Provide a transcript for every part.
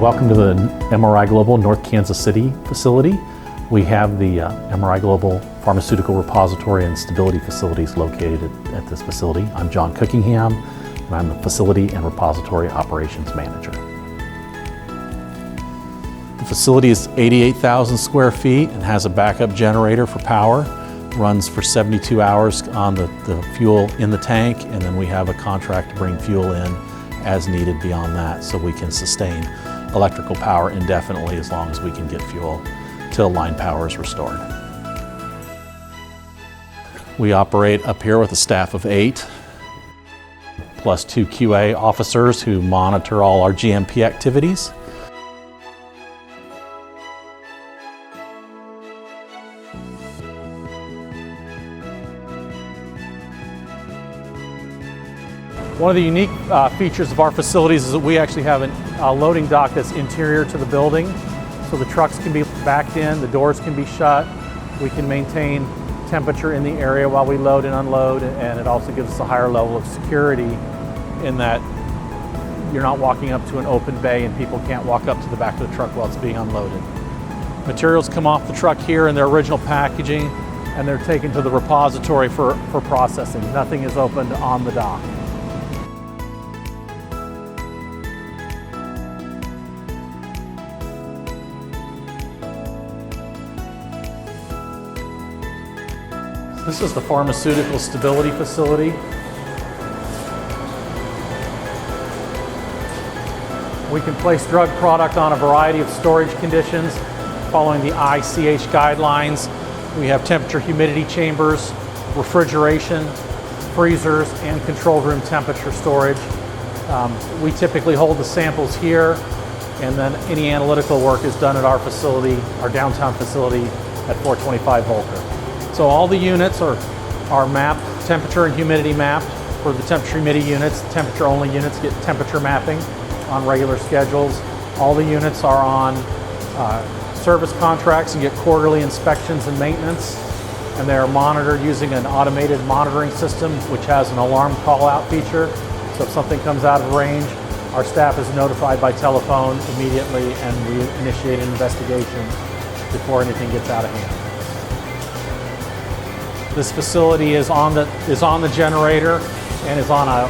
Welcome to the MRIGlobal North Kansas City facility. We have the MRIGlobal Pharmaceutical Repository and Stability facilities located at this facility. I'm John Cookingham, and I'm the Facility and Repository Operations Manager. The facility is 88,000 square feet and has a backup generator for power. Runs for 72 hours on the fuel in the tank, and then we have a contract to bring fuel in as needed beyond that, so we can sustain electrical power indefinitely as long as we can get fuel till line power is restored. We operate up here with a staff of 8, plus 2 QA officers who monitor all our GMP activities. One of the unique features of our facilities is that we actually have a loading dock that's interior to the building. So the trucks can be backed in, the doors can be shut. We can maintain temperature in the area while we load and unload, and it also gives us a higher level of security in that you're not walking up to an open bay and people can't walk up to the back of the truck while it's being unloaded. Materials come off the truck here in their original packaging, and they're taken to the repository for processing. Nothing is opened on the dock. This is the Pharmaceutical Stability facility. We can place drug product on a variety of storage conditions following the ICH guidelines. We have temperature humidity chambers, refrigeration, freezers, and controlled room temperature storage. We typically hold the samples here, and then any analytical work is done at our facility, our downtown facility at 425 Volker. So all the units are mapped, temperature and humidity mapped. For the temperature humidity units, temperature only units get temperature mapping on regular schedules. All the units are on service contracts and get quarterly inspections and maintenance. And they are monitored using an automated monitoring system, which has an alarm call out feature. So if something comes out of range, our staff is notified by telephone immediately, and we initiate an investigation before anything gets out of hand. This facility is on the generator and is on a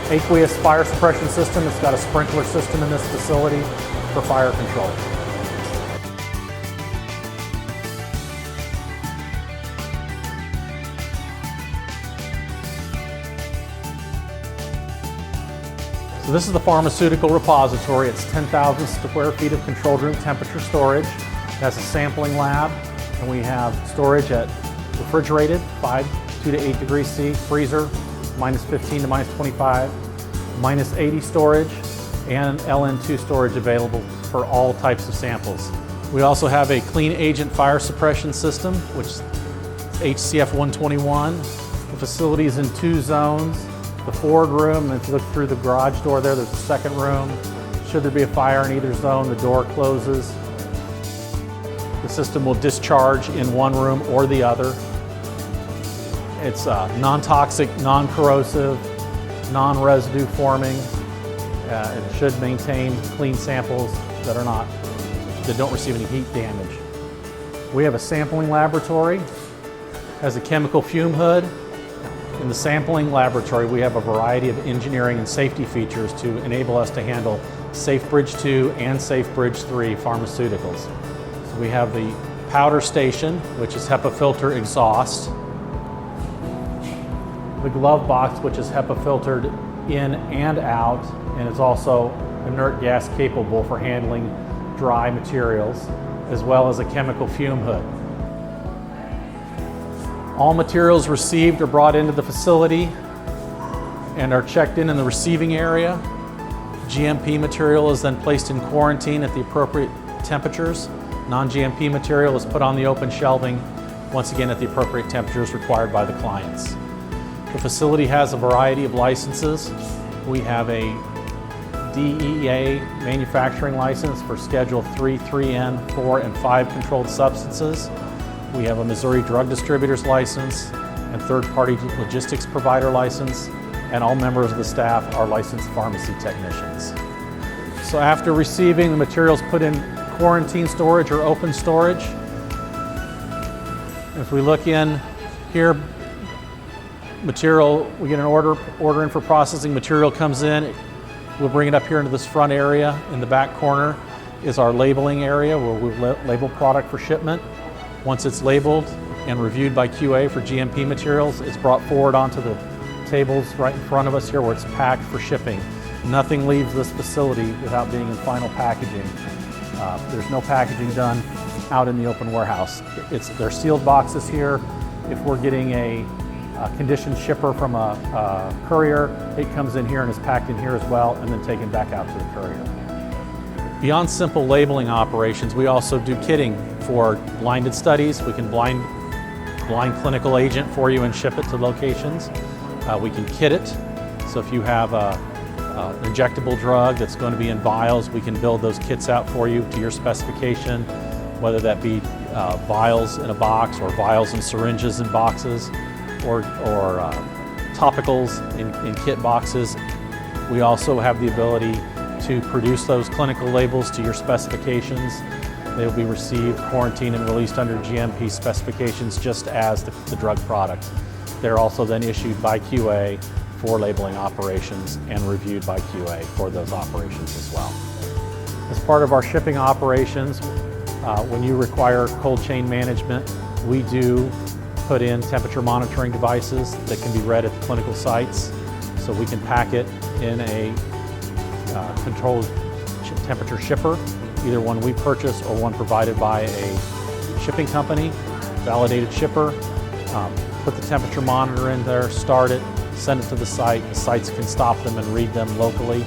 aqueous fire suppression system. It's got a sprinkler system in this facility for fire control. So this is the Pharmaceutical Repository. It's 10,000 square feet of controlled room temperature storage. It has a sampling lab, and we have storage at refrigerated, 2 to 8 degrees C, freezer, -15 to -25, -80 storage, and LN2 storage available for all types of samples. We also have a clean agent fire suppression system, which is HCF 121. The facility is in 2 zones. The forward room, and if you look through the garage door there's a second room. Should there be a fire in either zone, the door closes. The system will discharge in one room or the other. It's non-toxic, non-corrosive, non-residue forming. It should maintain clean samples that don't receive any heat damage. We have a sampling laboratory, has a chemical fume hood. In the sampling laboratory, we have a variety of engineering and safety features to enable us to handle Safe Bridge 2 and Safe Bridge 3 pharmaceuticals. So we have the powder station, which is HEPA filter exhaust. The glove box, which is HEPA filtered in and out, and is also inert gas capable for handling dry materials, as well as a chemical fume hood. All materials received are brought into the facility and are checked in the receiving area. GMP material is then placed in quarantine at the appropriate temperatures. Non-GMP material is put on the open shelving, once again at the appropriate temperatures required by the clients. The facility has a variety of licenses. We have a DEA manufacturing license for Schedule 3, 3N, 4, and 5 controlled substances. We have a Missouri Drug Distributors license and third-party logistics provider license, and all members of the staff are licensed pharmacy technicians. So after receiving, the materials put in quarantine storage or open storage. If we look in here, material, we get an order in for processing, material comes in, we'll bring it up here into this front area. In the back corner is our labeling area where we label product for shipment. Once it's labeled and reviewed by QA for GMP materials, it's brought forward onto the tables right in front of us here where it's packed for shipping. Nothing leaves this facility without being in final packaging. There's no packaging done out in the open warehouse. They're sealed boxes here. If we're getting a conditioned shipper from a courier, it comes in here and is packed in here as well and then taken back out to the courier. Beyond simple labeling operations, we also do kitting for blinded studies. We can blind clinical agent for you and ship it to locations. We can kit it, so if you have an injectable drug that's going to be in vials, we can build those kits out for you to your specification, whether that be vials in a box or vials and syringes in boxes or topicals in kit boxes. We also have the ability to produce those clinical labels to your specifications. They will be received, quarantined, and released under GMP specifications just as the drug product. They're also then issued by QA for labeling operations and reviewed by QA for those operations as well. As part of our shipping operations, when you require cold chain management, we do put in temperature monitoring devices that can be read at the clinical sites. So we can pack it in a controlled temperature shipper, either one we purchase or one provided by a shipping company, validated shipper. Put the temperature monitor in there, start it, send it to the site. The sites can stop them and read them locally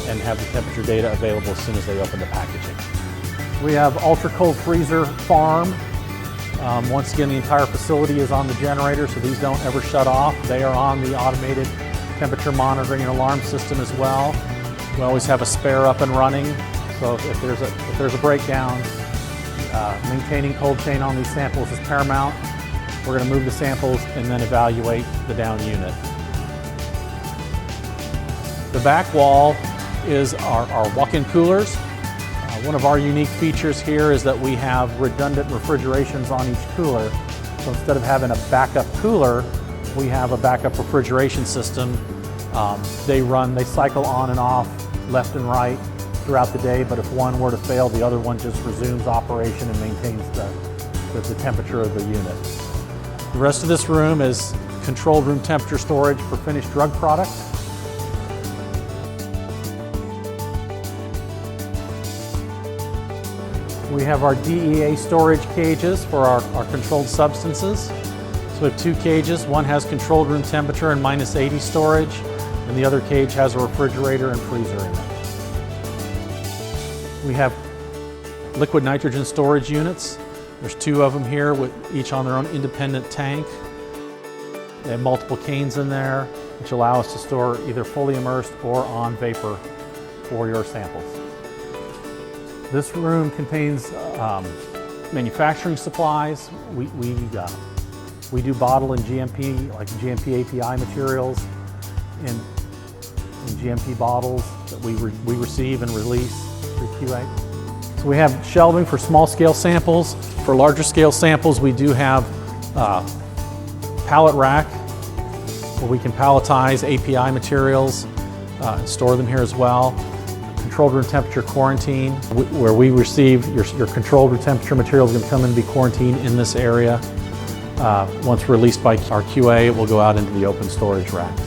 and have the temperature data available as soon as they open the packaging. We have ultra cold freezer farm. Once again, the entire facility is on the generator, so these don't ever shut off. They are on the automated temperature monitoring and alarm system as well. We always have a spare up and running, so if there's a breakdown, maintaining cold chain on these samples is paramount. We're going to move the samples and then evaluate the down unit. The back wall is our walk-in coolers. One of our unique features here is that we have redundant refrigerations on each cooler. So instead of having a backup cooler, we have a backup refrigeration system. They cycle on and off, left and right throughout the day, but if one were to fail, the other one just resumes operation and maintains the temperature of the unit. The rest of this room is controlled room temperature storage for finished drug product. We have our DEA storage cages for our controlled substances. So we have two cages. One has controlled room temperature and -80 storage, and the other cage has a refrigerator and freezer in it. We have liquid nitrogen storage units. There's two of them here, with each on their own independent tank. They have multiple canes in there, which allow us to store either fully immersed or on vapor for your samples. This room contains manufacturing supplies. We do bottle in GMP, like GMP API materials in GMP bottles that we receive and release through QA. So we have shelving for small scale samples. For larger scale samples, we do have pallet rack where we can palletize API materials and store them here as well. Controlled room temperature quarantine, where we receive your controlled room temperature material is going to come in and be quarantined in this area. Once released by our QA, it will go out into the open storage racks.